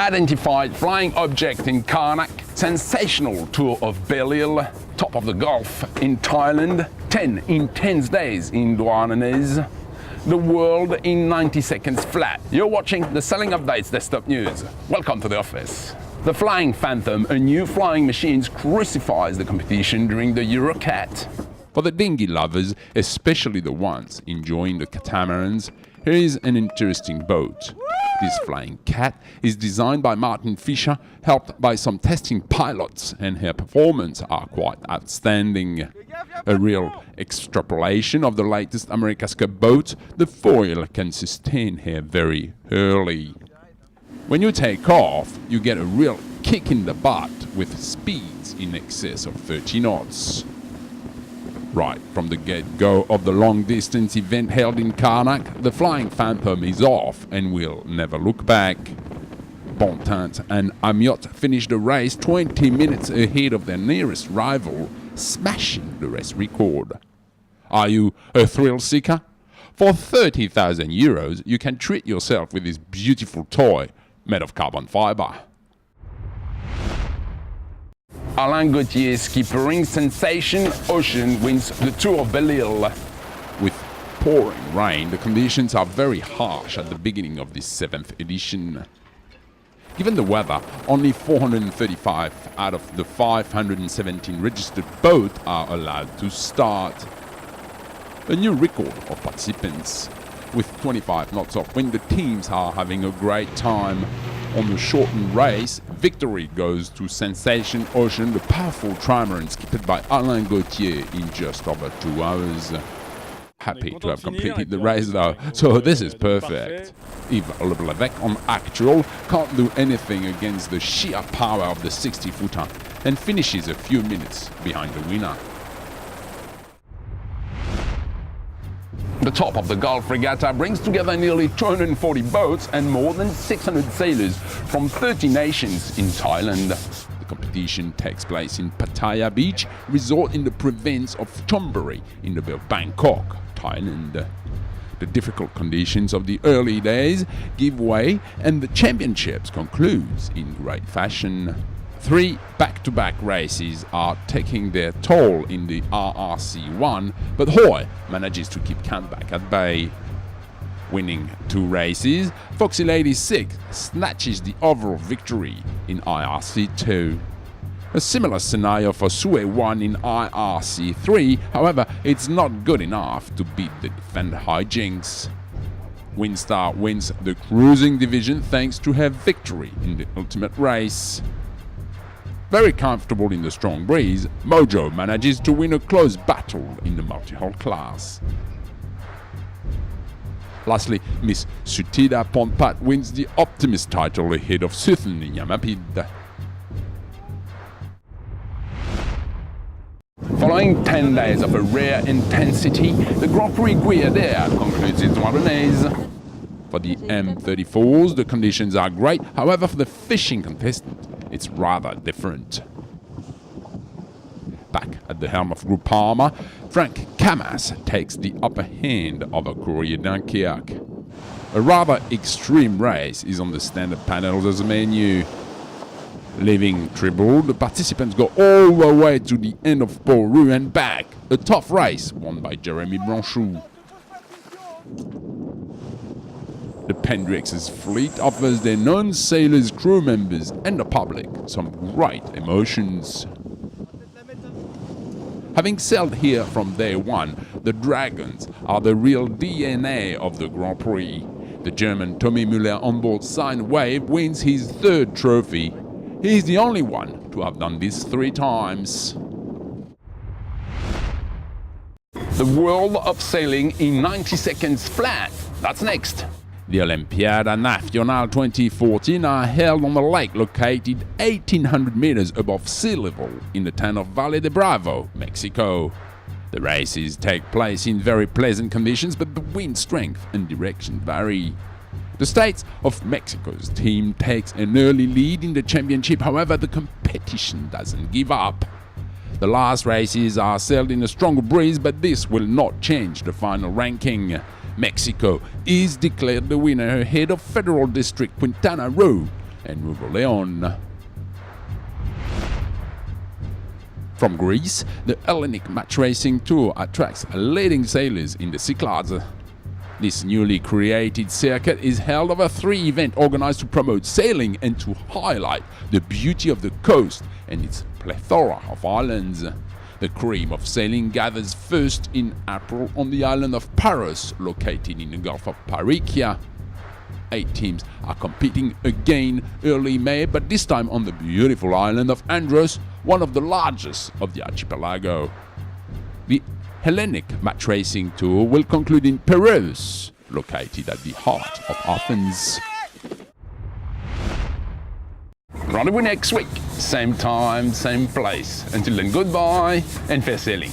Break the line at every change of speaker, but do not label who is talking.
Identified flying object in Karnak, sensational tour of Belle-Île, top of the Gulf in Thailand, 10 intense days in Douarnenez, the world in 90 seconds flat. You're watching the Selling Updates Destopnews. Welcome to the office. The Flying Phantom, a new flying machine, crucifies the competition during the Eurocat.
For the dinghy lovers, especially the ones enjoying the catamarans, here is an interesting boat. This flying cat is designed by Martin Fischer, helped by some testing pilots, and her performance are quite outstanding. A real extrapolation of the latest America's Cup boat, the foil can sustain her very early. When you take off, you get a real kick in the butt with speeds in excess of 30 knots. Right from the get-go of the long-distance event held in Karnak, the Flying Phantom is off and will never look back. Bontemps and Amiot finished the race 20 minutes ahead of their nearest rival, smashing the race record. Are you a thrill-seeker? For 30,000 euros, you can treat yourself with this beautiful toy made of carbon fiber.
Alain Gautier's skippering sensation Ocean wins the Tour of Belle-Île.
With pouring rain, the conditions are very harsh at the beginning of this 7th edition. Given the weather, only 435 out of the 517 registered boats are allowed to start. A new record of participants. With 25 knots of wind, the teams are having a great time. On the shortened race, victory goes to Sensation Ocean, the powerful trimaran skipped by Alain Gautier in just over 2 hours. Happy to have completed the race though, so this is perfect. Yves Le Blavec on actual can't do anything against the sheer power of the 60-footer and finishes a few minutes behind the winner.
The top of the Gulf Regatta brings together nearly 240 boats and more than 600 sailors from 30 nations in Thailand.
The competition takes place in Pattaya Beach, resort in the province of Chonburi in the Bay of Bangkok, Thailand. The difficult conditions of the early days give way and the championships concludes in great fashion. 3 back-to-back races are taking their toll in the RRC1, but Hoy manages to keep Canback at bay. Winning 2 races, Foxy Lady 6 snatches the overall victory in IRC2. A similar scenario for Sue 1 in IRC3, however, it's not good enough to beat the defender Hijinks. Windstar wins the cruising division thanks to her victory in the ultimate race. Very comfortable in the strong breeze, Mojo manages to win a close battle in the multi-hull class. Lastly, Miss Sutida Ponpat wins the Optimist title ahead of Suthen Yamapid.
Following 10 days of a rare intensity, the Grand Prix Guyader concludes its Douarnenez.
For the M34s, the conditions are great, however for the fishing contestant, it's rather different. Back at the helm of Groupama, Frank Camas takes the upper hand over Courrier Dunkerque. A rather extreme race is on the standard panels as a menu. Leaving Tribble, the participants go all the way to the end of Port Rue and back. A tough race won by Jeremy Branchou. The Pendrix's fleet offers their non-sailors, crew members and the public some great emotions. Having sailed here from day one, the Dragons are the real DNA of the Grand Prix. The German Tommy Müller onboard Sine Wave wins his 3rd trophy. He is the only one to have done this 3 times.
The world of sailing in 90 seconds flat. That's next.
The Olimpiada Nacional 2014 are held on a lake located 1,800 meters above sea level in the town of Valle de Bravo, Mexico. The races take place in very pleasant conditions, but the wind strength and direction vary. The States of Mexico's team takes an early lead in the championship, however the competition doesn't give up. The last races are sailed in a stronger breeze, but this will not change the final ranking. Mexico is declared the winner ahead of Federal District Quintana Roo, and Nouveau Leon. From Greece, the Hellenic Match Racing Tour attracts leading sailors in the Cyclades. This newly created circuit is held over 3 events organized to promote sailing and to highlight the beauty of the coast and its plethora of islands. The cream of sailing gathers first in April on the island of Paros, located in the Gulf of Parykia. 8 teams are competing again early May, but this time on the beautiful island of Andros, one of the largest of the archipelago. The Hellenic Match Racing Tour will conclude in Paros, located at the heart of Athens.
Rendezvous next week, same time, same place. Until then, goodbye and fair sailing.